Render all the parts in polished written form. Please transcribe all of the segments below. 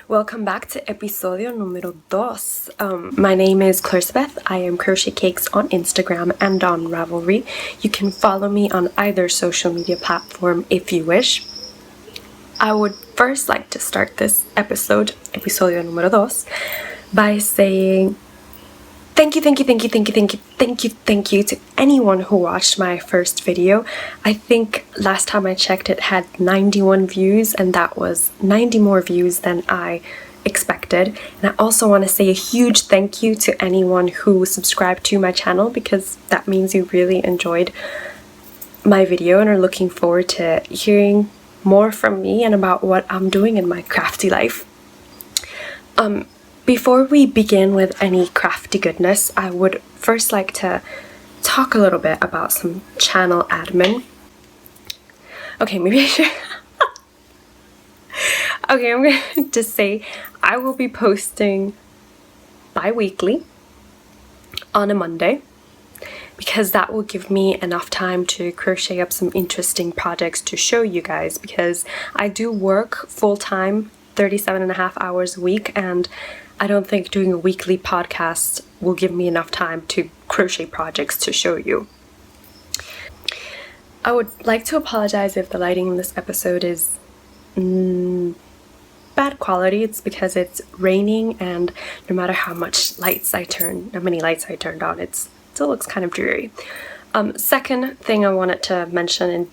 Welcome back to episodio número 2. My name is Clarisabeth. I am Crochet Cakes on Instagram and on Ravelry. You can follow me on either social media platform if you wish. I would first like to start this episode, episodio número 2, by saying thank you to anyone who watched my first video. I think last time I checked it had 91 views, and that was 90 more views than I expected. And I also want to say a huge thank you to anyone who subscribed to my channel, because that means you really enjoyed my video and are looking forward to hearing more from me and about what I'm doing in my crafty life. Before we begin with any crafty goodness, I would first like to talk a little bit about some channel admin. Okay, maybe I should... Okay, I'm going to say I will be posting bi-weekly on a Monday, because that will give me enough time to crochet up some interesting projects to show you guys, because I do work full-time 37.5 hours a week, and I don't think doing a weekly podcast will give me enough time to crochet projects to show you. I would like to apologize if the lighting in this episode is bad quality. It's because it's raining, and no matter how many lights I turned on, it still looks kind of dreary. Second thing I wanted to mention in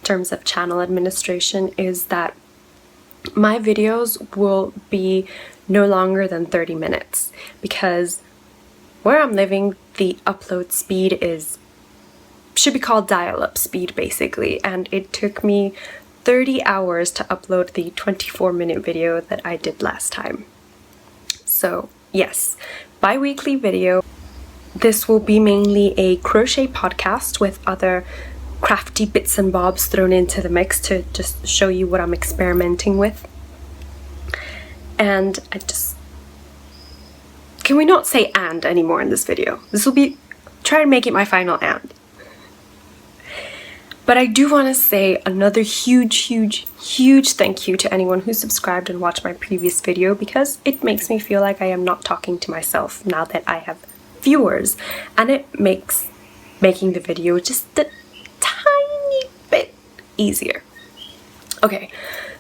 terms of channel administration is that my videos will be no longer than 30 minutes, because where I'm living, the upload speed should be called dial-up speed basically, and it took me 30 hours to upload the 24-minute video that I did last time. So yes, bi-weekly video. This will be mainly a crochet podcast with other crafty bits and bobs thrown into the mix to just show you what I'm experimenting with. And can we not say "and" anymore in this video? This will be, try to make it my final "and." But I do want to say another huge thank you to anyone who subscribed and watched my previous video, because it makes me feel like I am not talking to myself now that I have viewers, and it makes making the video just a tiny bit easier. Okay,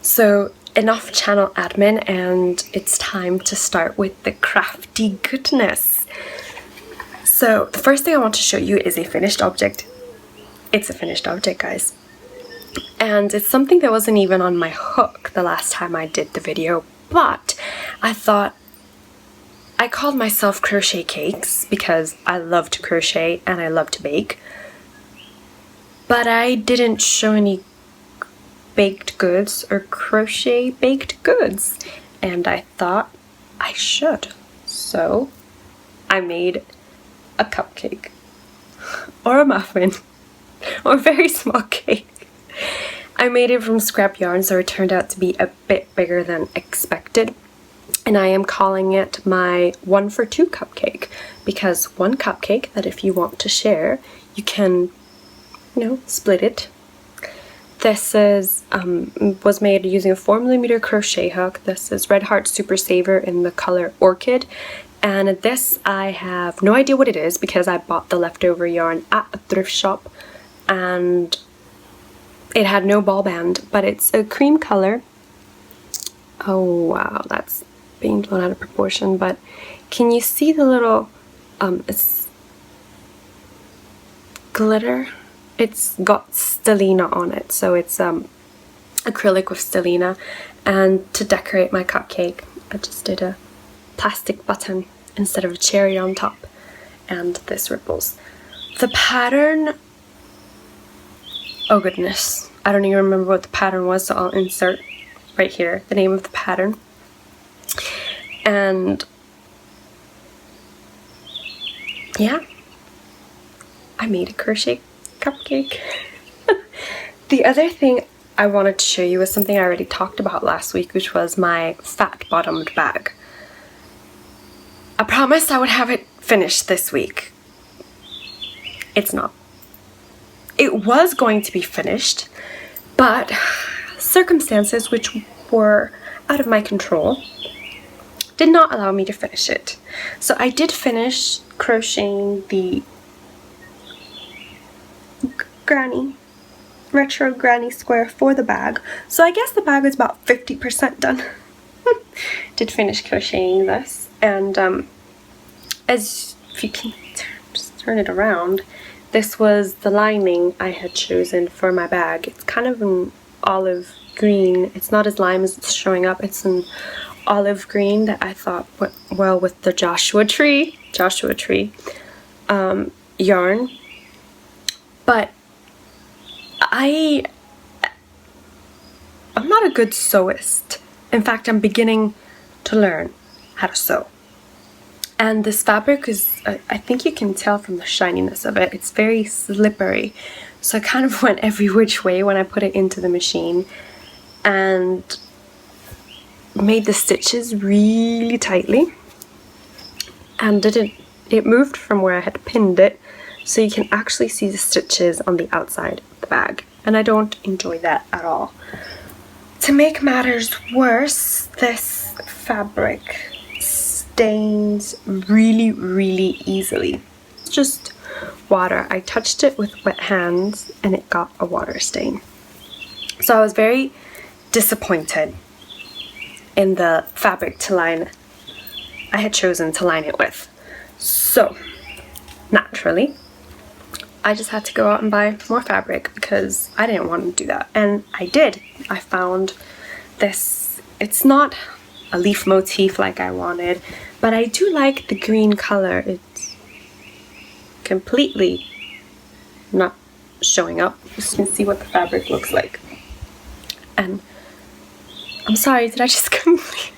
so enough channel admin, and it's time to start with the crafty goodness. So the first thing I want to show you is a finished object. It's a finished object, guys. And it's something that wasn't even on my hook the last time I did the video, but I thought, I called myself Crochet Cakes because I love to crochet and I love to bake, but I didn't show any baked goods or crochet baked goods, and I thought I should. So I made a cupcake or a muffin or a very small cake. I made it from scrap yarn, so it turned out to be a bit bigger than expected, and I am calling it my 1-for-2 cupcake, because one cupcake that if you want to share, you can, split it. This is was made using a 4mm crochet hook. This is Red Heart Super Saver in the color Orchid, and this I have no idea what it is because I bought the leftover yarn at a thrift shop and it had no ball band, but it's a cream color. Oh wow, that's being blown out of proportion, but can you see the little it's glitter? It's got stellina on it, so it's acrylic with stellina. And to decorate my cupcake, I just did a plastic button instead of a cherry on top, and this ripples. The pattern, oh goodness, I don't even remember what the pattern was, so I'll insert right here the name of the pattern. And yeah, I made a crochet cupcake. The other thing I wanted to show you was something I already talked about last week, which was my fat bottomed bag. I promised I would have it finished this week. It's not. It was going to be finished, but circumstances which were out of my control did not allow me to finish it. So I did finish crocheting the retro granny square for the bag. So I guess the bag is about 50% done. Did finish crocheting this, and as if you can just turn it around, this was the lining I had chosen for my bag. It's kind of an olive green. It's not as lime as it's showing up. It's an olive green that I thought went well with the Joshua tree yarn. But I'm not a good sewist. In fact, I'm beginning to learn how to sew. And this fabric is, I think you can tell from the shininess of it, it's very slippery. So I kind of went every which way when I put it into the machine and made the stitches really tightly. And it moved from where I had pinned it, so you can actually see the stitches on the outside of the bag. And I don't enjoy that at all. To make matters worse, this fabric stains really, really easily. It's just water. I touched it with wet hands and it got a water stain. So I was very disappointed in the fabric I had chosen to line it with. So naturally, I just had to go out and buy more fabric because I didn't want to do that. And I did. I found this. It's not a leaf motif like I wanted, but I do like the green color. It's completely not showing up. You can see what the fabric looks like. And I'm sorry, did I just completely...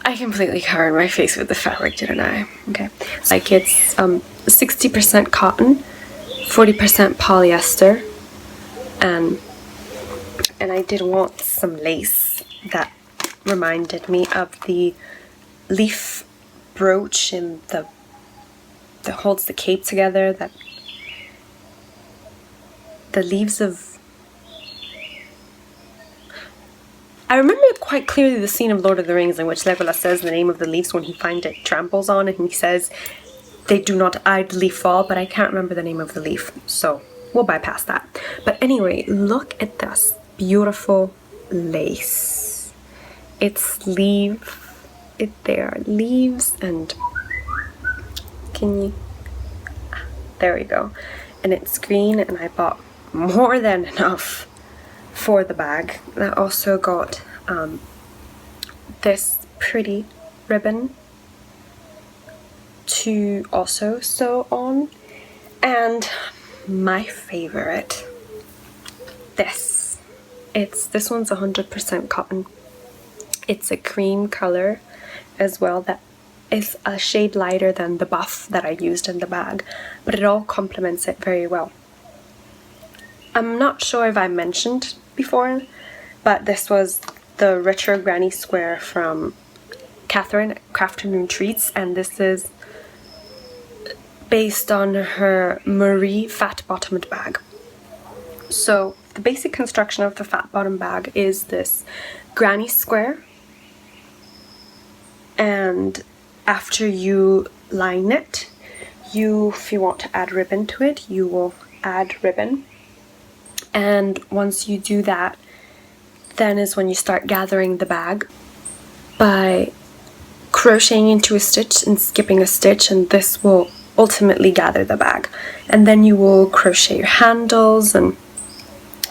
I completely covered my face with the fabric, didn't I? Okay. Like it's 60% cotton, 40% polyester, and I did want some lace that reminded me of the leaf brooch and that holds the cape together, that the leaves of... I remember quite clearly the scene of Lord of the Rings in which Legolas says the name of the leaves when he finds it tramples on, and he says they do not idly fall, but I can't remember the name of the leaf, so we'll bypass that. But anyway, look at this beautiful lace. It's there are leaves, and can you... There we go. And it's green, and I bought more than enough for the bag. I also got this pretty ribbon to also sew on, and my favorite, this one's 100% cotton. It's a cream color as well, that is a shade lighter than the buff that I used in the bag, but it all complements it very well. I'm not sure if I mentioned before, but this was the retro granny square from Kathryn, crafternoontreats, and this is based on her Marie fat bottomed bag. So the basic construction of the fat bottom bag is this granny square, and after you line it, if you want to add ribbon to it, you will add ribbon. And once you do that, then is when you start gathering the bag by crocheting into a stitch and skipping a stitch, and this will ultimately gather the bag. And then you will crochet your handles, and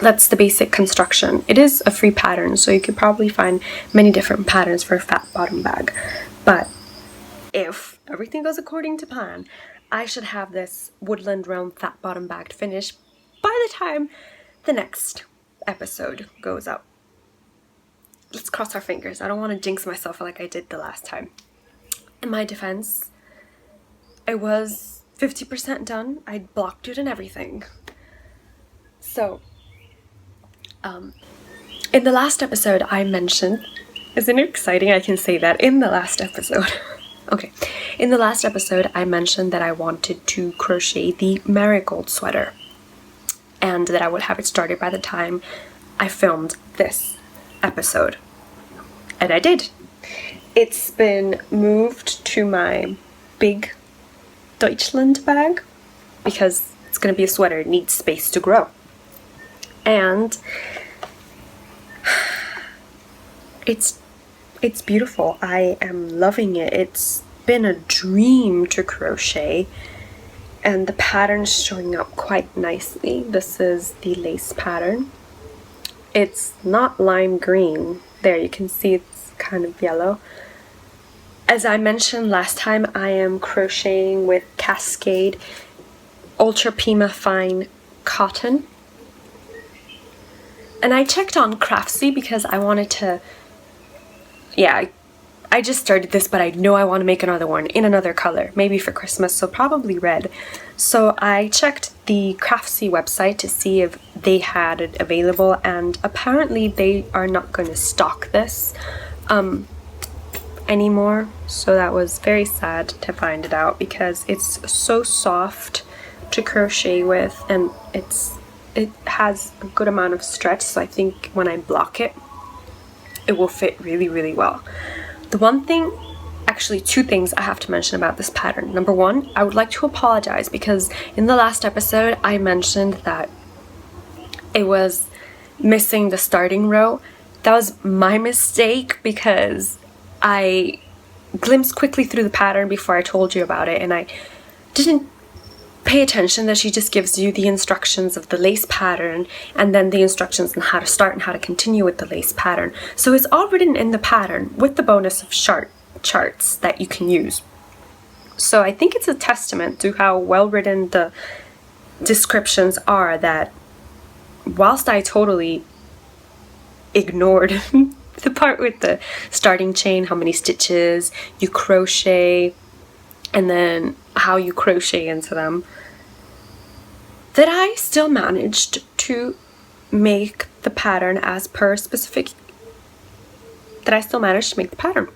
that's the basic construction. It is a free pattern, so you could probably find many different patterns for a fat bottom bag. But if everything goes according to plan, I should have this Woodland Realm fat bottom bag finished by the time the next episode goes up. Let's cross our fingers. I don't want to jinx myself like I did the last time. In my defense, I was 50% done. I blocked it and everything. So, in the last episode I mentioned, isn't it exciting I can say that in the last episode? Okay, in the last episode I mentioned that I wanted to crochet the Marigold sweater, and that I would have it started by the time I filmed this episode. And I did. It's been moved to my big Deutschland bag because it's going to be a sweater. It needs space to grow. And it's beautiful. I am loving it. It's been a dream to crochet, and the pattern's showing up quite nicely. This is the lace pattern. It's not lime green. There, you can see it's kind of yellow. As I mentioned last time, I am crocheting with Cascade Ultra Pima Fine Cotton. And I checked on Craftsy because I wanted to, I just started this, but I know I want to make another one in another color, maybe for Christmas, so probably red. So I checked the Craftsy website to see if they had it available, and apparently they are not going to stock this anymore. So that was very sad to find it out, because it's so soft to crochet with, and it has a good amount of stretch, so I think when I block it, it will fit really, really well. The one thing, actually two things I have to mention about this pattern. Number one, I would like to apologize because in the last episode I mentioned that it was missing the starting row. That was my mistake because I glimpsed quickly through the pattern before I told you about it, and I didn't pay attention that she just gives you the instructions of the lace pattern and then the instructions on how to start and how to continue with the lace pattern. So it's all written in the pattern with the bonus of charts that you can use. So I think it's a testament to how well written the descriptions are, that whilst I totally ignored the part with the starting chain, how many stitches you crochet, and then how you crochet into them, that I still managed to make the pattern as per specific, that I still managed to make the pattern.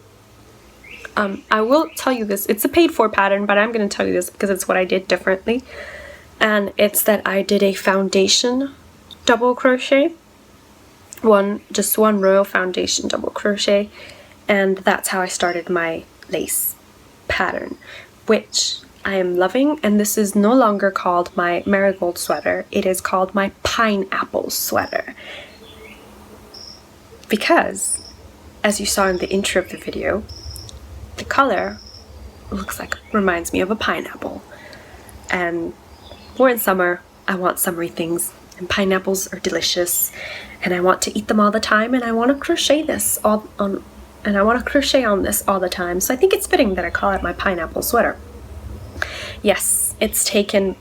I will tell you this, it's a paid for pattern, but I'm going to tell you this because it's what I did differently, and it's that I did a foundation double crochet, just one row foundation double crochet, and that's how I started my lace pattern, which I am loving. And this is no longer called my Marigold sweater, it is called my pineapple sweater, because as you saw in the intro of the video, the color reminds me of a pineapple, and we're in summer. I want summery things, and pineapples are delicious, and I want to eat them all the time, and I want to crochet this on this all the time. So I think it's fitting that I call it my pineapple sweater. Yes, it's taken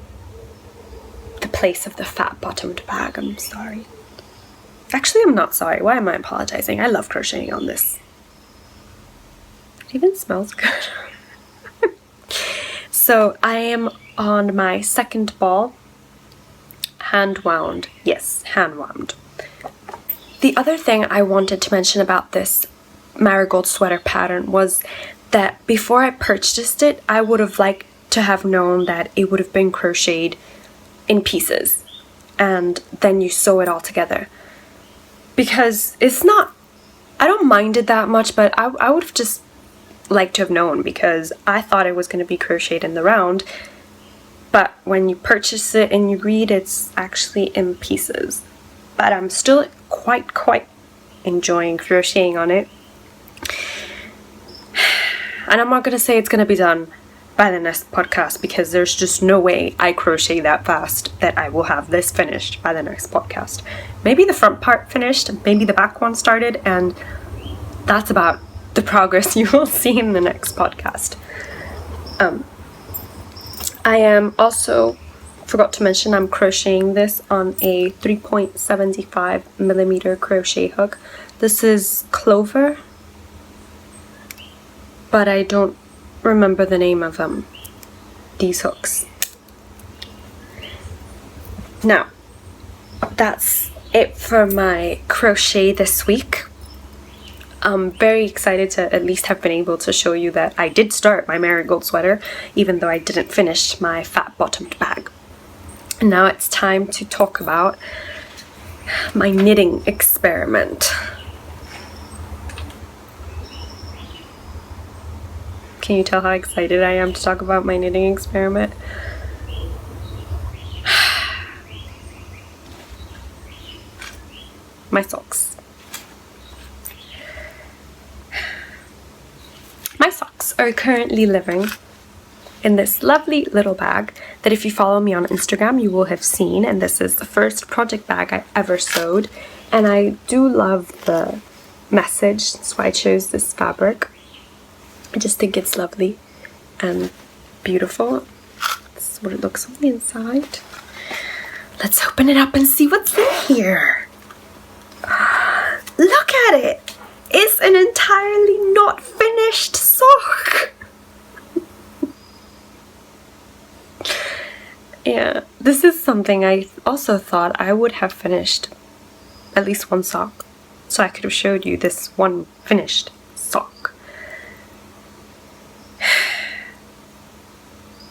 the place of the fat bottomed bag. I'm sorry. Actually, I'm not sorry. Why am I apologizing? I love crocheting on this. It even smells good. So I am on my second ball, hand wound. Yes, hand wound. The other thing I wanted to mention about this Marigold sweater pattern was that before I purchased it, I would have liked to have known that it would have been crocheted in pieces and then you sew it all together, because it's not, I don't mind it that much, but I would have just liked to have known, because I thought it was going to be crocheted in the round, but when you purchase it and you read, it's actually in pieces. But I'm still quite enjoying crocheting on it. And I'm not going to say it's going to be done by the next podcast, because there's just no way I crochet that fast that I will have this finished by the next podcast. Maybe the front part finished, maybe the back one started, and that's about the progress you will see in the next podcast. I am also, forgot to mention, I'm crocheting this on a 3.75 millimeter crochet hook. This is Clover, but I don't remember the name of these hooks. Now, that's it for my crochet this week. I'm very excited to at least have been able to show you that I did start my Marigold sweater, even though I didn't finish my fat bottomed bag. And now it's time to talk about my knitting experiment. Can you tell how excited I am to talk about my knitting experiment? My socks. My socks are currently living in this lovely little bag that if you follow me on Instagram you will have seen, and this is the first project bag I ever sewed, and I do love the message, that's why I chose this fabric. I just think it's lovely and beautiful. This is what it looks on the inside. Let's open it up and see what's in here. Look at it! It's an entirely not finished sock! Yeah, this is something I also thought I would have finished at least one sock, so I could have showed you this one finished sock.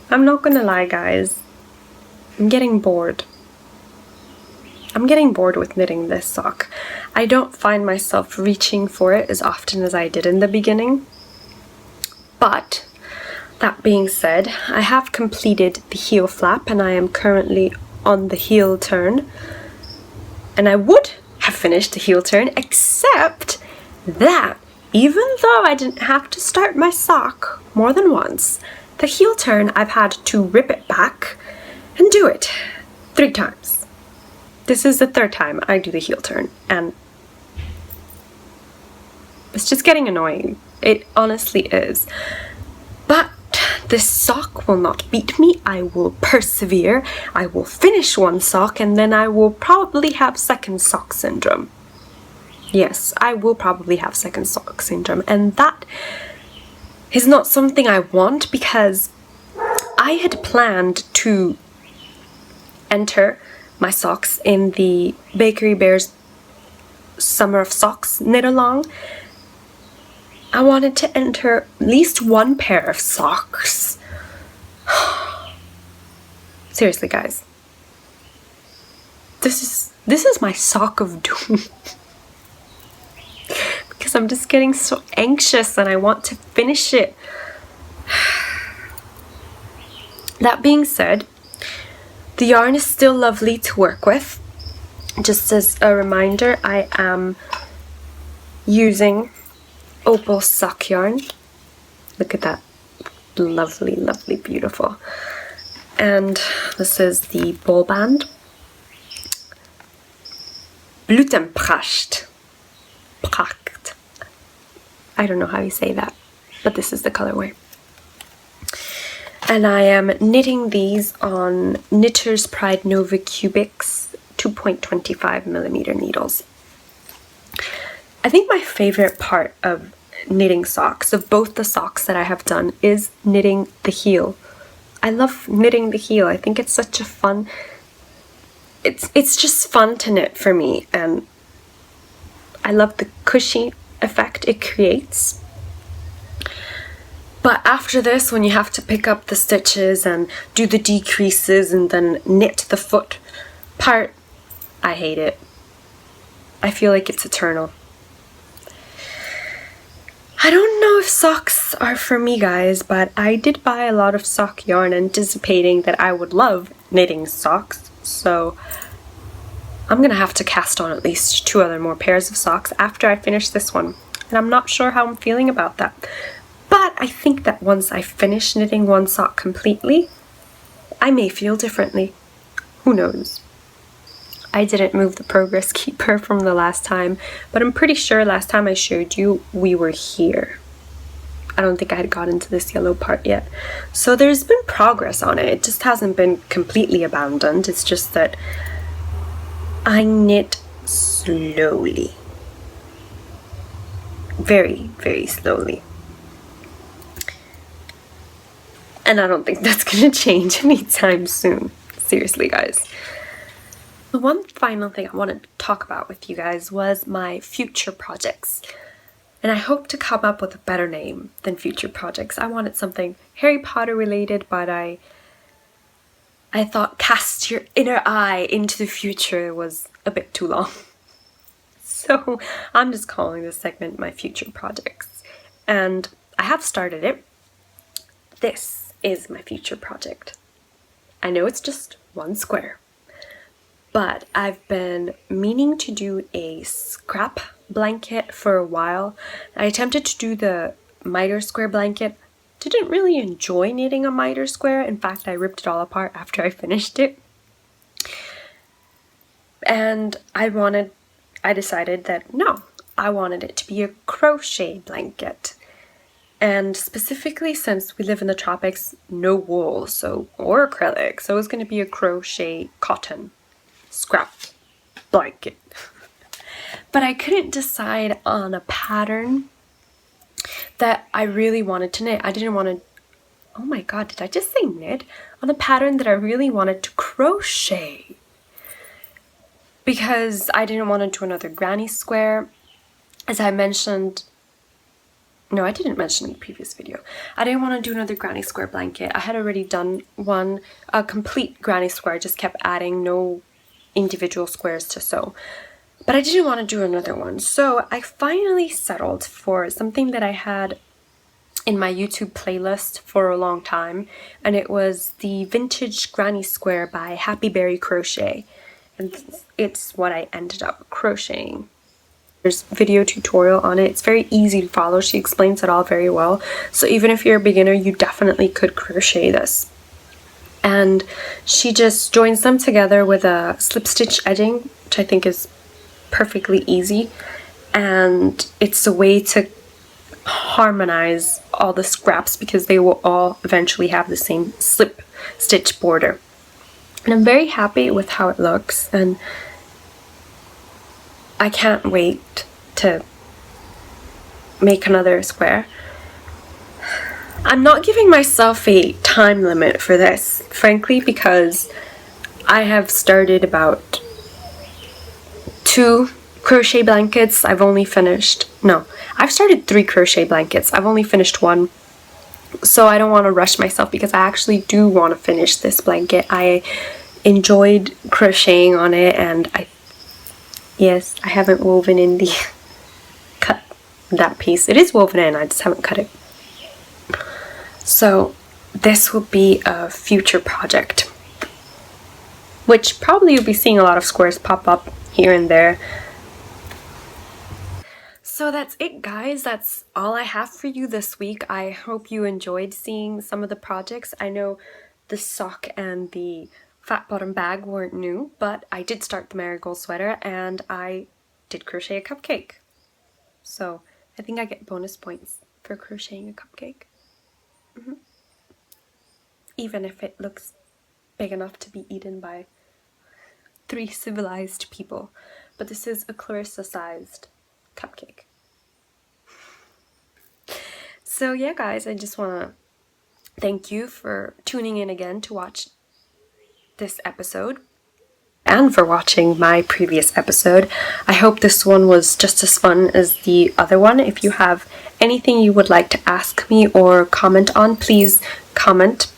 I'm not gonna lie, guys, I'm getting bored. I'm getting bored with knitting this sock. I don't find myself reaching for it as often as I did in the beginning, but that being said, I have completed the heel flap and I am currently on the heel turn, and I would have finished the heel turn except that even though I didn't have to start my sock more than once, the heel turn I've had to rip it back and do it 3 times. This is the 3rd time I do the heel turn and it's just getting annoying. It honestly is. But this sock will not beat me. I will persevere. I will finish one sock and then I will probably have second sock syndrome. Yes, I will probably have second sock syndrome, and that is not something I want because I had planned to enter my socks in the Bakery Bears Summer of Socks knit along. I wanted to enter at least one pair of socks. Seriously, guys. This is my sock of doom. Because I'm just getting so anxious and I want to finish it. That being said, the yarn is still lovely to work with. Just as a reminder, I am using Opal sock yarn. Look at that. Lovely, lovely, beautiful. And this is the ball band. Blütenpracht. Pracht. I don't know how you say that, but this is the colorway. And I am knitting these on Knitter's Pride Nova Cupcakes 2.25mm needles. I think my favorite part of knitting socks, of both the socks that I have done, is knitting the heel. I love knitting the heel. I think it's such a fun, it's just fun to knit for me, and I love the cushy effect it creates. But after this, when you have to pick up the stitches and do the decreases and then knit the foot part, I hate it. I feel like it's eternal. I don't know if socks are for me, guys, but I did buy a lot of sock yarn anticipating that I would love knitting socks, so I'm gonna have to cast on at least 2 other more pairs of socks after I finish this one, and I'm not sure how I'm feeling about that. But I think that once I finish knitting one sock completely, I may feel differently. Who knows? I didn't move the progress keeper from the last time, but I'm pretty sure last time I showed you, we were here. I don't think I had got into this yellow part yet. So there's been progress on it. It just hasn't been completely abandoned. It's just that I knit slowly. Very, very slowly. And I don't think that's going to change anytime soon. Seriously, guys. The one final thing I wanted to talk about with you guys was my future projects. And I hope to come up with a better name than future projects. I wanted something Harry Potter related, but I thought cast your inner eye into the future was a bit too long. So I'm just calling this segment my future projects. And I have started it. this is my future project. I know it's just one square, but I've been meaning to do a scrap blanket for a while. I attempted to do the miter square blanket. Didn't really enjoy knitting a miter square. In fact, I ripped it all apart after I finished it. And I decided that no, I wanted it to be a crochet blanket. And specifically, since we live in the tropics, no wool or acrylic, so it's going to be a crochet cotton scrap blanket. But I couldn't decide on a pattern that I really wanted to knit. I didn't want to, oh my god, did I just say knit? On a pattern that I really wanted to crochet. Because I didn't want to do another granny square. As I mentioned, no, I didn't mention in the previous video. I didn't want to do another granny square blanket. I had already done one, a complete granny square. I just kept adding no individual squares to sew. But I didn't want to do another one. So I finally settled for something that I had in my YouTube playlist for a long time. And it was the Vintage Granny Square by Happy Berry Crochet. And it's what I ended up crocheting. There's a video tutorial on it. It's very easy to follow. She explains it all very well. So even if you're a beginner, you definitely could crochet this. And she just joins them together with a slip stitch edging, which I think is perfectly easy. And it's a way to harmonize all the scraps because they will all eventually have the same slip stitch border. And I'm very happy with how it looks, and I can't wait to make another square. I'm not giving myself a time limit for this, frankly, because I have started about 2 crochet blankets. I've started 3 crochet blankets. I've only finished 1. So I don't want to rush myself because I actually do want to finish this blanket. I enjoyed crocheting on it, and I haven't woven in cut that piece. It is woven in, I just haven't cut it. So this will be a future project, which probably you'll be seeing a lot of squares pop up here and there. So that's it, guys. That's all I have for you this week. I hope you enjoyed seeing some of the projects. I know the sock and the fat bottom bag weren't new, but I did start the Marigold sweater and I did crochet a cupcake. So I think I get bonus points for crocheting a cupcake. Even if it looks big enough to be eaten by 3 civilized people. But this is a Clarissa-sized cupcake. So yeah, guys, I just want to thank you for tuning in again to watch this episode and for watching my previous episode. I hope this one was just as fun as the other one. If you have anything you would like to ask me or comment on, please comment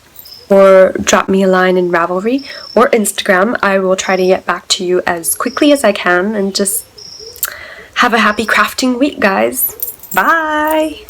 or drop me a line in Ravelry or Instagram. I will try to get back to you as quickly as I can, and just have a happy crafting week, guys. Bye!